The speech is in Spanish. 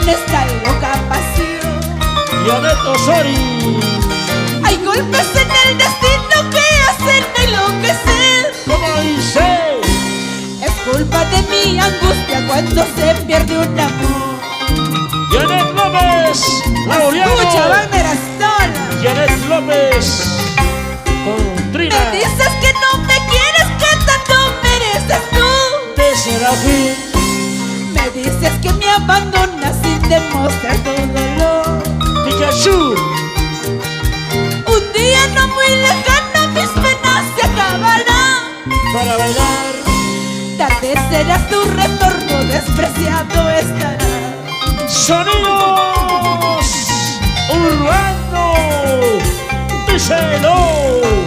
esta loca pasión. Janet Osorio. Hay golpes en el destino que hacen enloquecer. ¿Cómo dice? Es culpa de mi angustia cuando se pierde un amor. Janet López, Laureano. Escucha, Wagner Astola. Janet López con Trina Me dices que no me quieres, que tanto mereces tú. de Serafín. Me dices que me abandonas sin demostrar tu dolor. Pikachu. Un día no muy lejano mis penas se acabarán. Para bailar. Tarde será tu retorno, despreciado estará. Sonidos Urbano. Díselo.